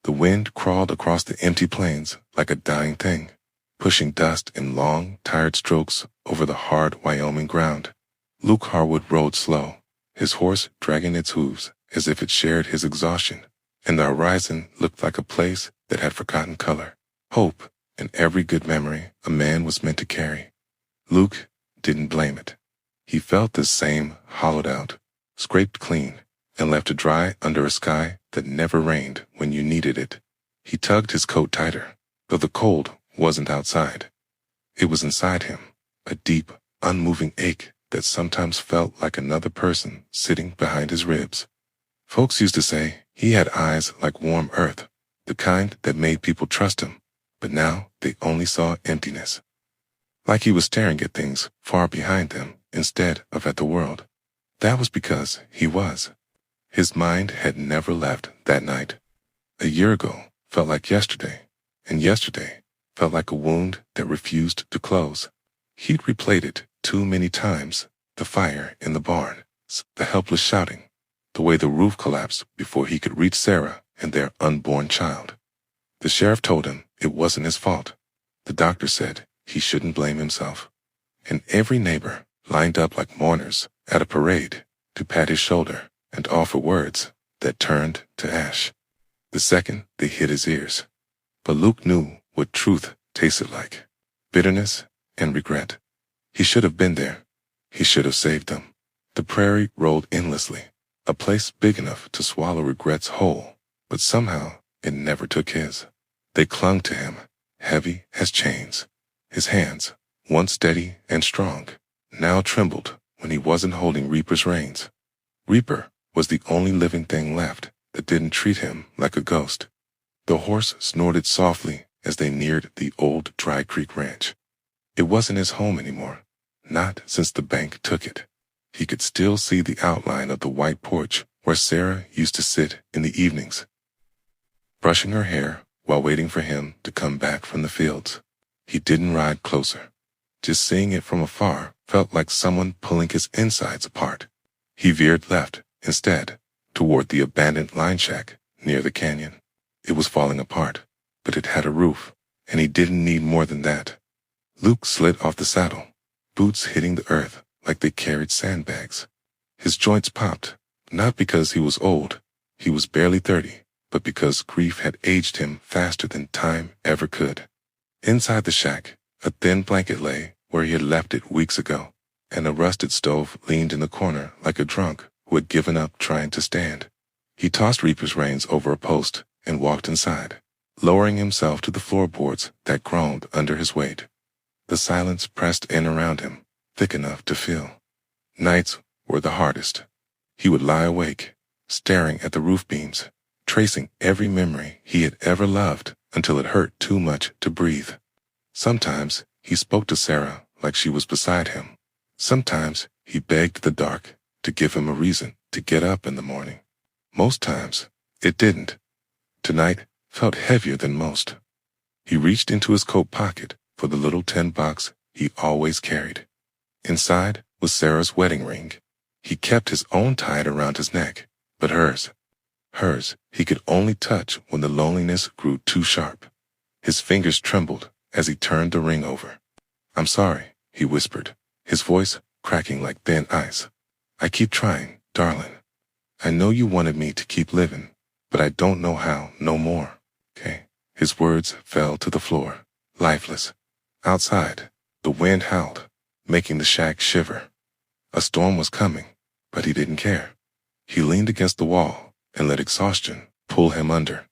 The wind crawled across the empty plains like a dying thing, pushing dust in long, tired strokes over the hard Wyoming ground. Luke Harwood rode slow, his horse dragging its hooves as if it shared his exhaustion, and the horizon looked like a place that had forgotten color, hope, and every good memory a man was meant to carry. Luke didn't blame it. He felt the same, hollowed out, scraped clean, and left to dry under a sky that never rained when you needed it. He tugged his coat tighter, though the cold wasn't outside. It was inside him, a deep, unmoving ache that sometimes felt like another person sitting behind his ribs. Folks used to say he had eyes like warm earth, the kind that made people trust him, but now they only saw emptiness. Like he was staring at things far behind them instead of at the world. That was because he was. His mind had never left that night. A year ago felt like yesterday, and yesterday felt like a wound that refused to close. He'd replayed it too many times, the fire in the barn, the helpless shouting, the way the roof collapsed before he could reach Sarah and their unborn child. The sheriff told him it wasn't his fault. The doctor said he shouldn't blame himself. And every neighbor lined up like mourners at a parade to pat his shoulder and offer words that turned to ash the second they hit his ears. But Luke knew what truth tasted like: bitterness and regret. He should have been there. He should have saved them. The prairie rolled endlessly, a place big enough to swallow regrets whole, but somehow it never took his. They clung to him, heavy as chains. His hands, once steady and strong, now trembled when he wasn't holding Reaper's reins. Reaper was the only living thing left that didn't treat him like a ghost. The horse snorted softly as they neared the old Dry Creek Ranch. It wasn't his home anymore, not since the bank took it. He could still see the outline of the white porch where Sarah used to sit in the evenings, brushing her hair while waiting for him to come back from the fields. He didn't ride closer. Just seeing it from afar felt like someone pulling his insides apart. He veered left, instead, toward the abandoned line shack near the canyon. It was falling apart, but it had a roof, and he didn't need more than that. Luke slid off the saddle, boots hitting the earth like they carried sandbags. His joints popped, not because he was old, he was barely 30, but because grief had aged him faster than time ever could. Inside the shack, a thin blanket lay where he had left it weeks ago, and a rusted stove leaned in the corner like a drunk who had given up trying to stand. He tossed Reaper's reins over a post and walked inside, lowering himself to the floorboards that groaned under his weight. The silence pressed in around him, thick enough to feel. Nights were the hardest. He would lie awake, staring at the roof beams, tracing every memory he had ever loved until it hurt too much to breathe. Sometimes he spoke to Sarah like she was beside him. Sometimes he begged the dark to give him a reason to get up in the morning. Most times, it didn't. Tonight felt heavier than most. He reached into his coat pocket for the little tin box he always carried. Inside was Sarah's wedding ring. He kept his own tied around his neck, but hers he could only touch when the loneliness grew too sharp. His fingers trembled as he turned the ring over. "I'm sorry," he whispered, his voice cracking like thin ice. "I keep trying, darling. I know you wanted me to keep living, but I don't know how no more, okay?" His words fell to the floor, lifeless. Outside, the wind howled, making the shack shiver. A storm was coming, but he didn't care. He leaned against the wall and let exhaustion pull him under.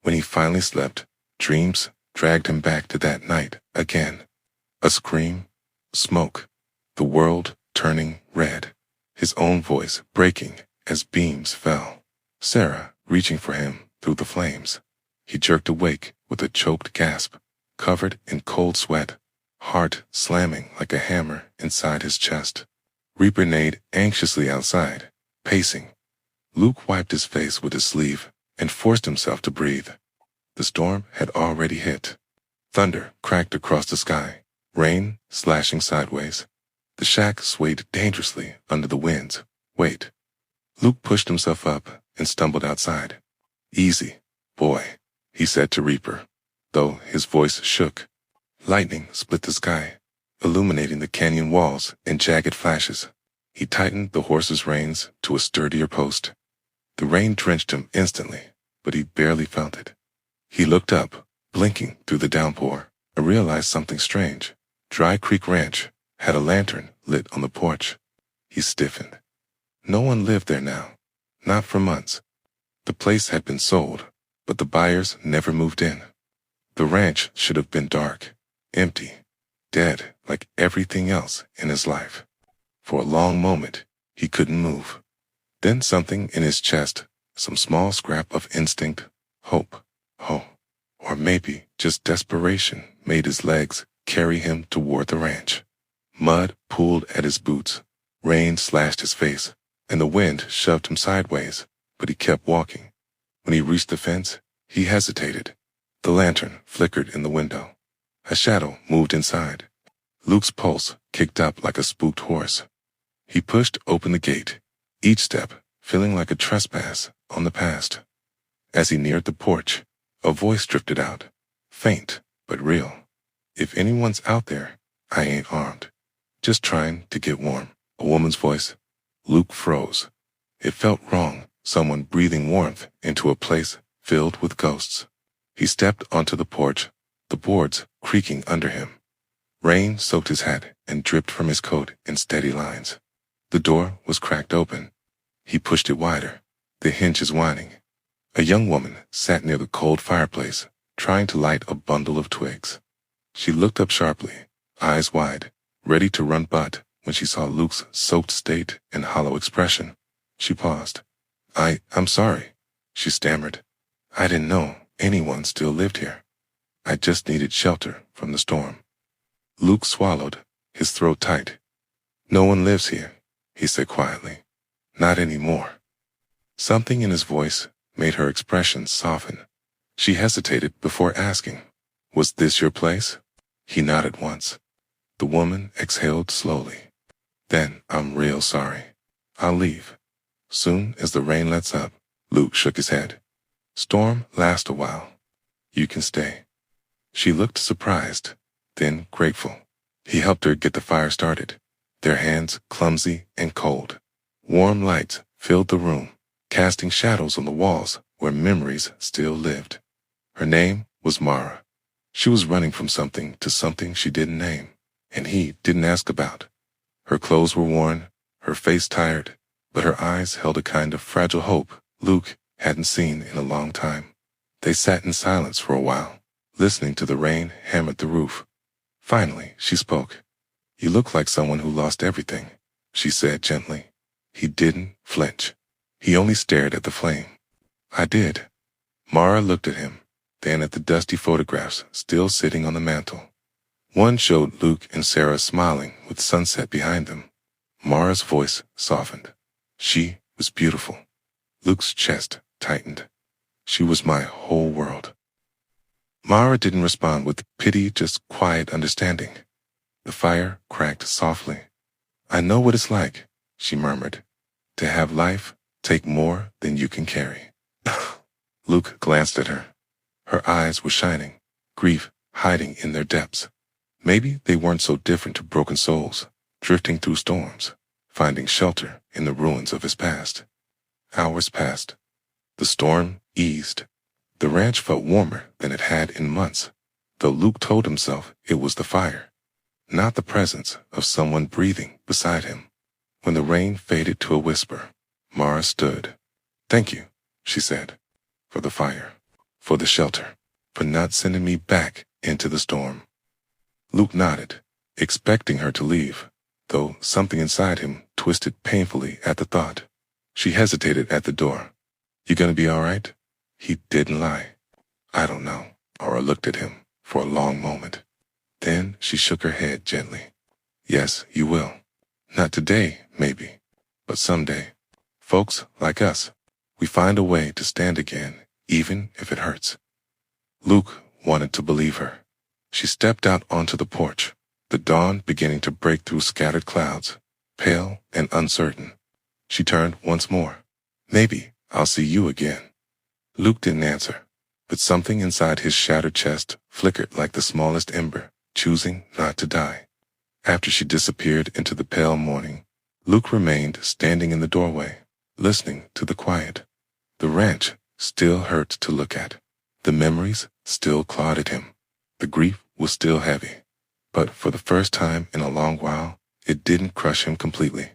When he finally slept, dreams dragged him back to that night again. A scream, smoke, the world turning red, his own voice breaking as beams fell. Sarah reaching for him through the flames. He jerked awake with a choked gasp, covered in cold sweat, heart slamming like a hammer inside his chest. Reaper neighed anxiously outside, pacing. Luke wiped his face with his sleeve and forced himself to breathe. The storm had already hit. Thunder cracked across the sky, rain slashing sideways. The shack swayed dangerously under the winds. "Wait." Luke pushed himself up and stumbled outside. "Easy, boy." he said to Reaper, though his voice shook. Lightning split the sky, illuminating the canyon walls in jagged flashes. He tightened the horse's reins to a sturdier post. The rain drenched him instantly, but he barely felt it. He looked up, blinking through the downpour, and realized something strange. Dry Creek Ranch had a lantern lit on the porch. He stiffened. No one lived there now, not for months. The place had been sold, but the buyers never moved in. The ranch should have been dark, empty, dead like everything else in his life. For a long moment, he couldn't move. Then something in his chest, some small scrap of instinct, hope, or maybe just desperation, made his legs carry him toward the ranch. Mud pooled at his boots, rain slashed his face, and the wind shoved him sideways, but he kept walking. When he reached the fence, he hesitated. The lantern flickered in the window. A shadow moved inside. Luke's pulse kicked up like a spooked horse. He pushed open the gate, each step feeling like a trespass on the past. As he neared the porch, a voice drifted out, faint but real. If anyone's out there, I ain't armed. Just trying to get warm. A woman's voice. Luke froze. It felt wrong, someone breathing warmth into a place filled with ghosts. He stepped onto the porch, the boards creaking under him. Rain soaked his hat and dripped from his coat in steady lines. The door was cracked open. He pushed it wider, the hinges whining. A young woman sat near the cold fireplace, trying to light a bundle of twigs. She looked up sharply, eyes wide, ready to run, but when she saw Luke's soaked state and hollow expression, she paused. I'm sorry, she stammered. I didn't know anyone still lived here. I just needed shelter from the storm. Luke swallowed, his throat tight. No one lives here, he said quietly. Not anymore. Something in his voice made her expression soften. She hesitated before asking, Was this your place? He nodded once. The woman exhaled slowly. Then, I'm real sorry. I'll leave. Soon as the rain lets up, Luke shook his head. Storm lasts a while. You can stay. She looked surprised, then grateful. He helped her get the fire started, their hands clumsy and cold. Warm lights filled the room, casting shadows on the walls where memories still lived. Her name was Mara. She was running from something to something she didn't name, and he didn't ask about. Her clothes were worn, her face tired, but her eyes held a kind of fragile hope Luke hadn't seen in a long time. They sat in silence for a while, listening to the rain hammer the roof. Finally, she spoke. You look like someone who lost everything, she said gently. He didn't flinch. He only stared at the flame. I did. Mara looked at him, then at the dusty photographs still sitting on the mantel. One showed Luke and Sarah smiling with sunset behind them. Mara's voice softened. She was beautiful. Luke's chest tightened. She was my whole world. Mara didn't respond with pity, just quiet understanding. The fire cracked softly. I know what it's like, she murmured, to have life take more than you can carry. Luke glanced at her. Her eyes were shining, grief hiding in their depths. Maybe they weren't so different to broken souls, drifting through storms, finding shelter in the ruins of his past. Hours passed. The storm eased. The ranch felt warmer than it had in months, though Luke told himself it was the fire, not the presence of someone breathing beside him. When the rain faded to a whisper, Mara stood. Thank you, she said, for the fire, for the shelter, for not sending me back into the storm. Luke nodded, expecting her to leave, though something inside him twisted painfully at the thought. She hesitated at the door. You gonna be all right? He didn't lie. I don't know. Mara looked at him for a long moment. Then she shook her head gently. Yes, you will. Not today, maybe, but someday. Folks like us, we find a way to stand again, even if it hurts. Luke wanted to believe her. She stepped out onto the porch, the dawn beginning to break through scattered clouds, pale and uncertain. She turned once more. Maybe I'll see you again. Luke didn't answer. But something inside his shattered chest flickered like the smallest ember, choosing not to die. After she disappeared into the pale morning, Luke remained standing in the doorway, listening to the quiet. The ranch still hurt to look at. The memories still clawed at him. The grief was still heavy. But for the first time in a long while, it didn't crush him completely.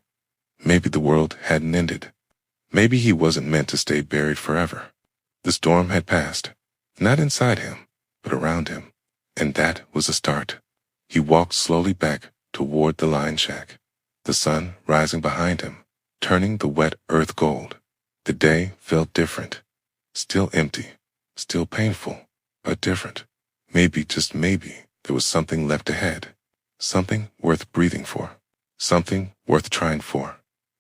Maybe the world hadn't ended. Maybe he wasn't meant to stay buried forever. The storm had passed, not inside him, but around him. And that was a start. He walked slowly back toward the lion shack, the sun rising behind him, turning the wet earth gold. The day felt different. Still empty, still painful, but different. Maybe, just maybe, there was something left ahead. Something worth breathing for. Something worth trying for.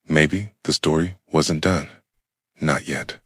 Maybe the story wasn't done. Not yet.